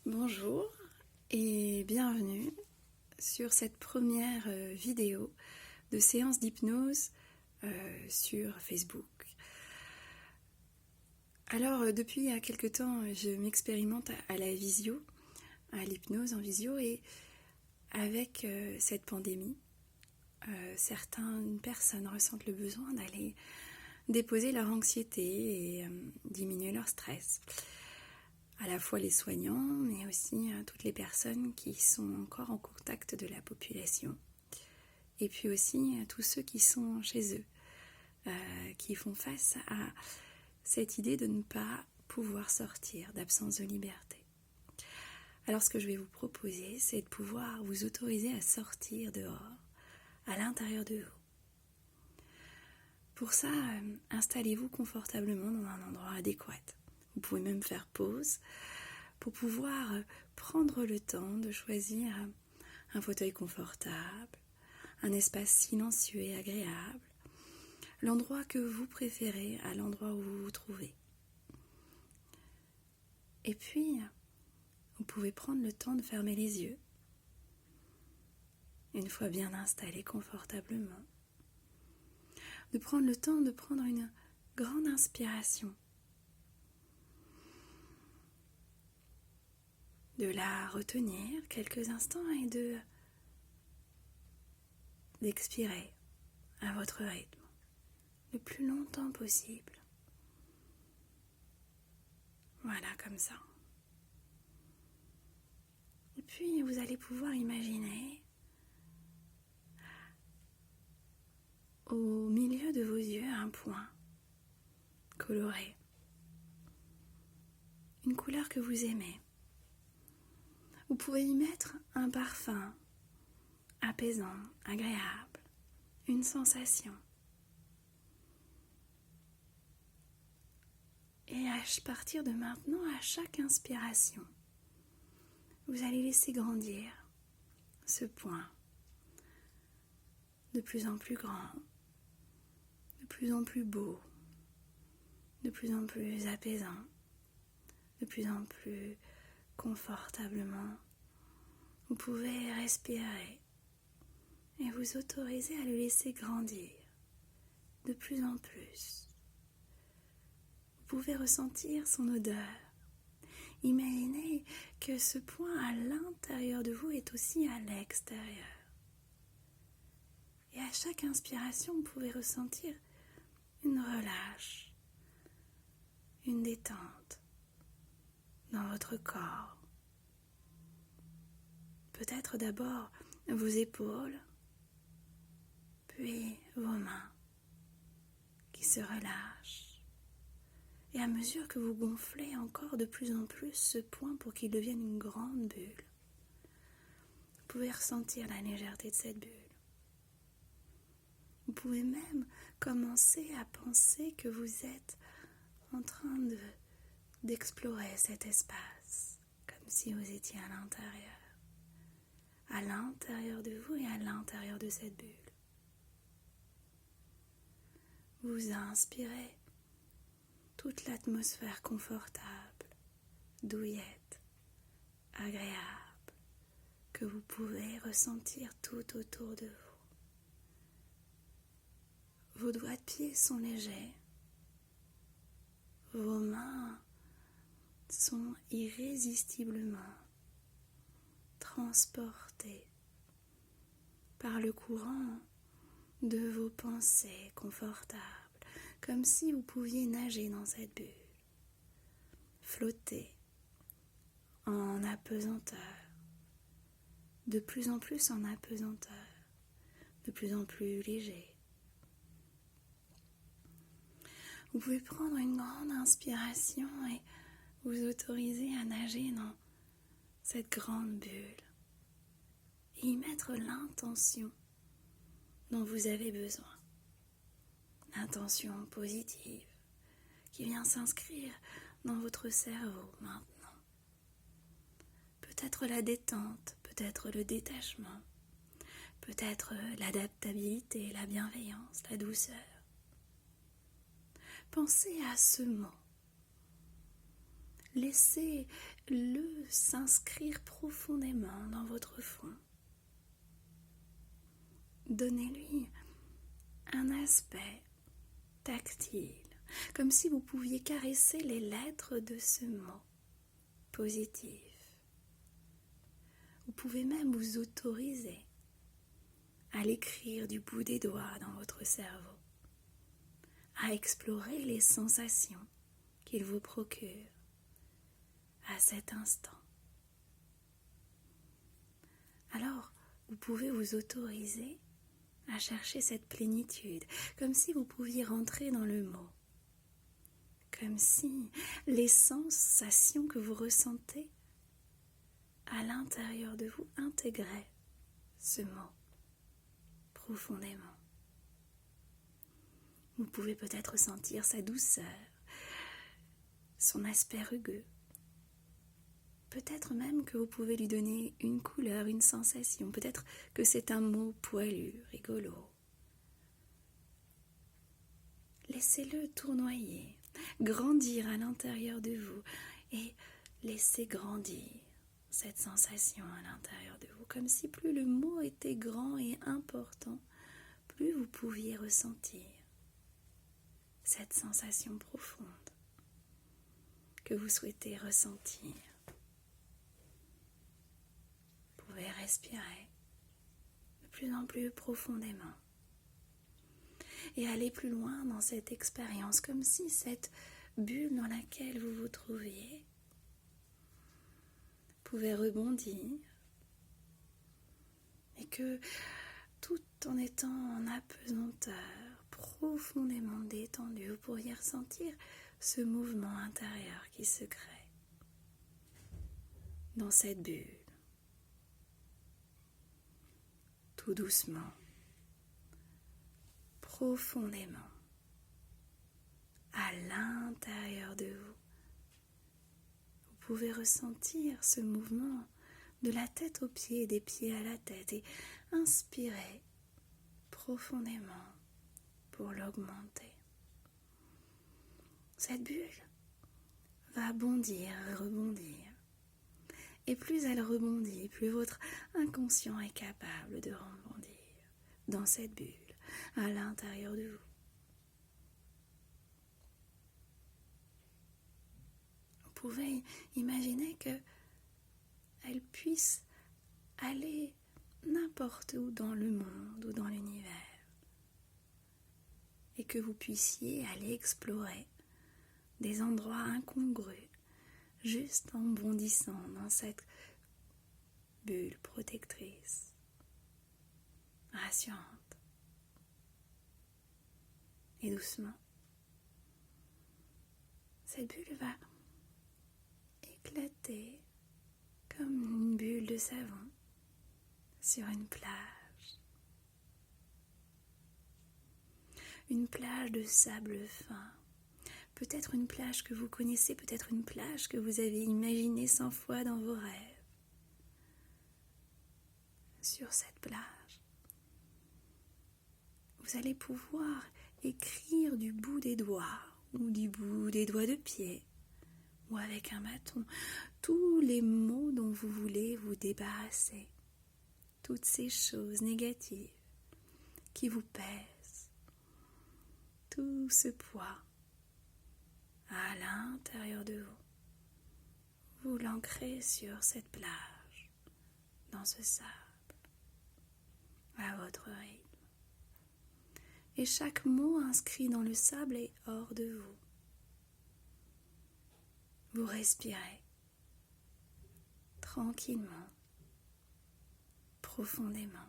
Bonjour et bienvenue sur cette première vidéo de séance d'hypnose sur Facebook. Alors depuis quelque temps, je m'expérimente à la visio, à l'hypnose en visio, et avec cette pandémie, certaines personnes ressentent le besoin d'aller déposer leur anxiété et diminuer leur stress. À la fois les soignants, mais aussi toutes les personnes qui sont encore en contact de la population. Et puis aussi tous ceux qui sont chez eux, qui font face à cette idée de ne pas pouvoir sortir, d'absence de liberté. Alors ce que je vais vous proposer, c'est de pouvoir vous autoriser à sortir dehors, à l'intérieur de vous. Pour ça, installez-vous confortablement dans un endroit adéquat. Vous pouvez même faire pause pour pouvoir prendre le temps de choisir un fauteuil confortable, un espace silencieux et agréable, l'endroit que vous préférez à l'endroit où vous vous trouvez. Et puis, vous pouvez prendre le temps de fermer les yeux, une fois bien installé confortablement, de prendre le temps de prendre une grande inspiration, de la retenir quelques instants et d'expirer à votre rythme, le plus longtemps possible. Voilà, comme ça. Et puis, vous allez pouvoir imaginer au milieu de vos yeux un point coloré, une couleur que vous aimez. Vous pouvez y mettre un parfum apaisant, agréable, une sensation. Et à partir de maintenant, à chaque inspiration, vous allez laisser grandir ce point de plus en plus grand, de plus en plus beau, de plus en plus apaisant, de plus en plus confortablement. Vous pouvez respirer et vous autoriser à le laisser grandir de plus en plus. Vous pouvez ressentir son odeur. Imaginez que ce point à l'intérieur de vous est aussi à l'extérieur. Et à chaque inspiration, vous pouvez ressentir une relâche, une détente dans votre corps. Peut-être d'abord vos épaules, puis vos mains qui se relâchent. Et à mesure que vous gonflez encore de plus en plus ce point pour qu'il devienne une grande bulle, vous pouvez ressentir la légèreté de cette bulle. Vous pouvez même commencer à penser que vous êtes en train d'explorer cet espace, comme si vous étiez à l'intérieur de vous et à l'intérieur de cette bulle. Vous inspirez toute l'atmosphère confortable, douillette, agréable, que vous pouvez ressentir tout autour de vous. Vos doigts de pied sont légers, vos mains sont irrésistiblement transportées par le courant de vos pensées confortables, comme si vous pouviez nager dans cette bulle, flotter en apesanteur, de plus en plus en apesanteur, de plus en plus léger. Vous pouvez prendre une grande inspiration et vous autoriser à nager dans cette grande bulle et y mettre l'intention dont vous avez besoin. L'intention positive qui vient s'inscrire dans votre cerveau maintenant. Peut-être la détente, peut-être le détachement, peut-être l'adaptabilité, la bienveillance, la douceur. Pensez à ce mot, Laissez-le s'inscrire profondément dans votre front. Donnez-lui un aspect tactile, comme si vous pouviez caresser les lettres de ce mot positif. Vous pouvez même vous autoriser à l'écrire du bout des doigts dans votre cerveau, à explorer les sensations qu'il vous procure à cet instant. Alors, vous pouvez vous autoriser à chercher cette plénitude, comme si vous pouviez rentrer dans le mot, comme si les sensations que vous ressentez à l'intérieur de vous intégraient ce mot profondément. Vous pouvez peut-être sentir sa douceur, son aspect rugueux. Peut-être même que vous pouvez lui donner une couleur, une sensation. Peut-être que c'est un mot poilu, rigolo. Laissez-le tournoyer, grandir à l'intérieur de vous et laissez grandir cette sensation à l'intérieur de vous. Comme si plus le mot était grand et important, plus vous pouviez ressentir cette sensation profonde que vous souhaitez ressentir. Vous pouvez respirer de plus en plus profondément et aller plus loin dans cette expérience, comme si cette bulle dans laquelle vous vous trouviez pouvait rebondir et que tout en étant en apesanteur, profondément détendu, vous pourriez ressentir ce mouvement intérieur qui se crée dans cette bulle. Tout doucement, profondément, à l'intérieur de vous. Vous pouvez ressentir ce mouvement de la tête aux pieds et des pieds à la tête et inspirer profondément pour l'augmenter. Cette bulle va bondir et rebondir. Et plus elle rebondit, plus votre inconscient est capable de rebondir dans cette bulle à l'intérieur de vous. Vous pouvez imaginer qu'elle puisse aller n'importe où dans le monde ou dans l'univers et que vous puissiez aller explorer des endroits incongrus juste en bondissant dans cette bulle protectrice, rassurante. Et doucement, cette bulle va éclater comme une bulle de savon sur une plage. Une plage de sable fin. Peut-être une plage que vous connaissez, peut-être une plage que vous avez imaginée 100 fois dans vos rêves. Sur cette plage, vous allez pouvoir écrire du bout des doigts ou du bout des doigts de pied ou avec un bâton tous les mots dont vous voulez vous débarrasser. Toutes ces choses négatives qui vous pèsent. Tout ce poids à l'intérieur de vous. Vous l'ancrez sur cette plage, dans ce sable, à votre rythme. Et chaque mot inscrit dans le sable est hors de vous. Vous respirez tranquillement, profondément,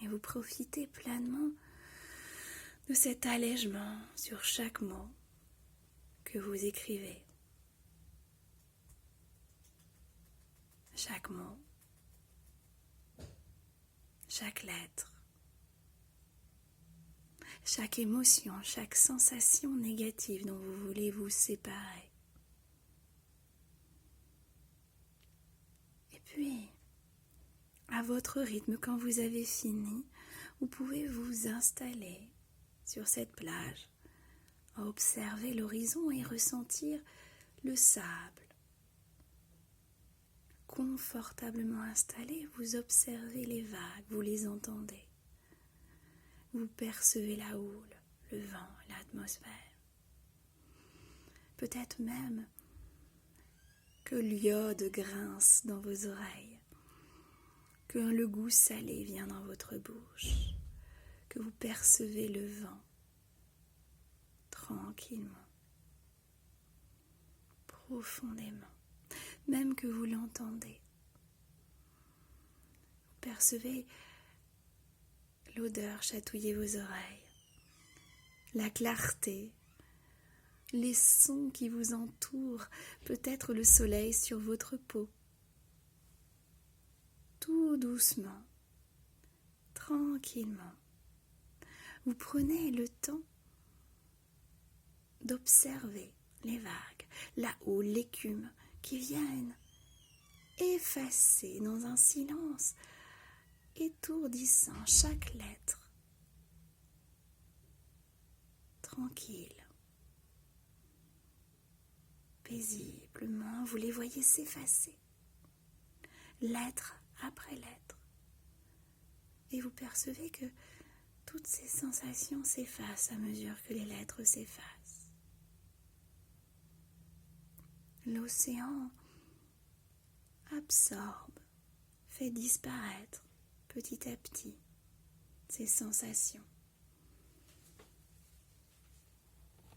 et vous profitez pleinement de cet allègement sur chaque mot que vous écrivez. Chaque mot, chaque lettre, chaque émotion, chaque sensation négative dont vous voulez vous séparer. Et puis, à votre rythme, quand vous avez fini, vous pouvez vous installer sur cette plage, à observer l'horizon et ressentir le sable. Confortablement installé, vous observez les vagues, vous les entendez. Vous percevez la houle, le vent, l'atmosphère. Peut-être même que l'iode grince dans vos oreilles, que le goût salé vient dans votre bouche, que vous percevez le vent tranquillement, profondément, même que vous l'entendez. Vous percevez l'odeur chatouiller vos oreilles, la clarté, les sons qui vous entourent, peut-être le soleil sur votre peau. Tout doucement, tranquillement, vous prenez le temps d'observer les vagues, la houle, l'écume qui viennent effacer dans un silence étourdissant chaque lettre. Tranquille, paisiblement, vous les voyez s'effacer, lettre après lettre. Et vous percevez que toutes ces sensations s'effacent à mesure que les lettres s'effacent. L'océan absorbe, fait disparaître petit à petit ces sensations.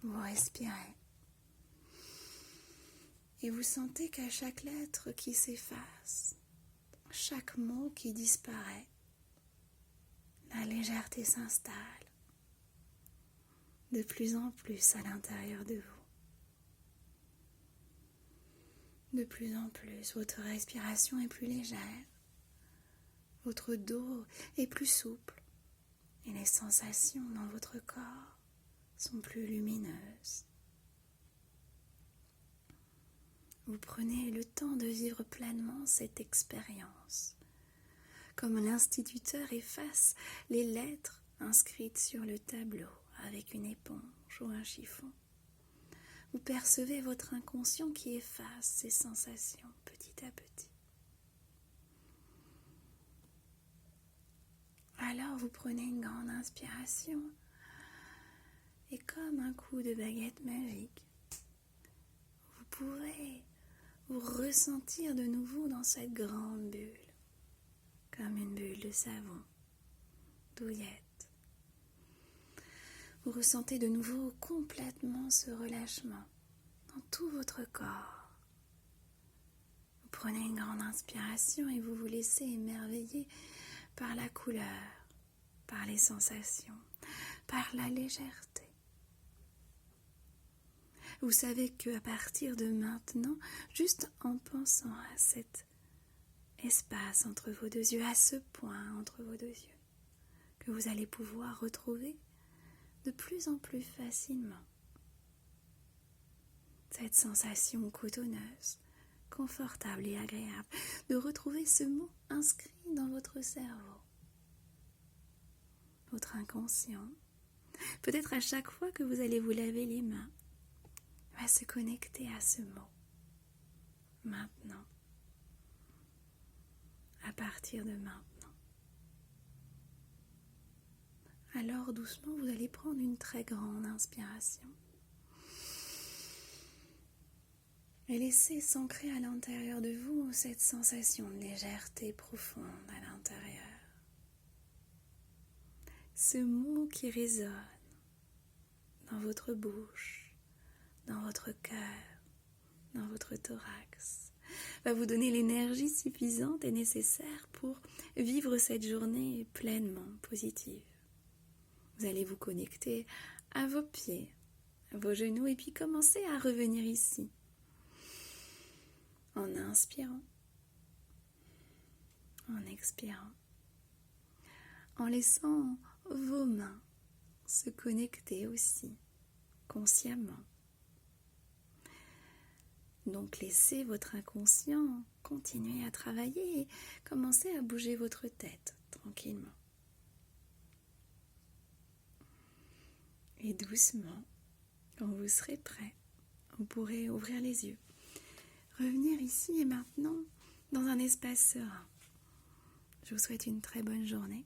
Vous respirez et vous sentez qu'à chaque lettre qui s'efface, chaque mot qui disparaît, la légèreté s'installe de plus en plus à l'intérieur de vous. De plus en plus, votre respiration est plus légère, votre dos est plus souple et les sensations dans votre corps sont plus lumineuses. Vous prenez le temps de vivre pleinement cette expérience, comme l'instituteur efface les lettres inscrites sur le tableau avec une éponge ou un chiffon. Vous percevez votre inconscient qui efface ces sensations petit à petit. Alors vous prenez une grande inspiration et comme un coup de baguette magique, vous pouvez vous ressentir de nouveau dans cette grande bulle, comme une bulle de savon, douillette. Vous ressentez de nouveau complètement ce relâchement dans tout votre corps. Vous prenez une grande inspiration et vous vous laissez émerveiller par la couleur, par les sensations, par la légèreté. Vous savez qu'à partir de maintenant, juste en pensant à cet espace entre vos deux yeux, à ce point entre vos deux yeux, que vous allez pouvoir retrouver de plus en plus facilement cette sensation cotonneuse, confortable et agréable, de retrouver ce mot inscrit dans votre cerveau, votre inconscient. Peut-être à chaque fois que vous allez vous laver les mains, va se connecter à ce mot. Maintenant. À partir de maintenant. Alors doucement, vous allez prendre une très grande inspiration. Et laissez s'ancrer à l'intérieur de vous cette sensation de légèreté profonde à l'intérieur. Ce mot qui résonne dans votre bouche, dans votre cœur, dans votre thorax, va vous donner l'énergie suffisante et nécessaire pour vivre cette journée pleinement positive. Vous allez vous connecter à vos pieds, à vos genoux et puis commencer à revenir ici. En inspirant, en expirant, en laissant vos mains se connecter aussi, consciemment. Donc laissez votre inconscient continuer à travailler et commencez à bouger votre tête tranquillement. Et doucement, quand vous serez prêt, vous pourrez ouvrir les yeux. Revenir ici et maintenant dans un espace serein. Je vous souhaite une très bonne journée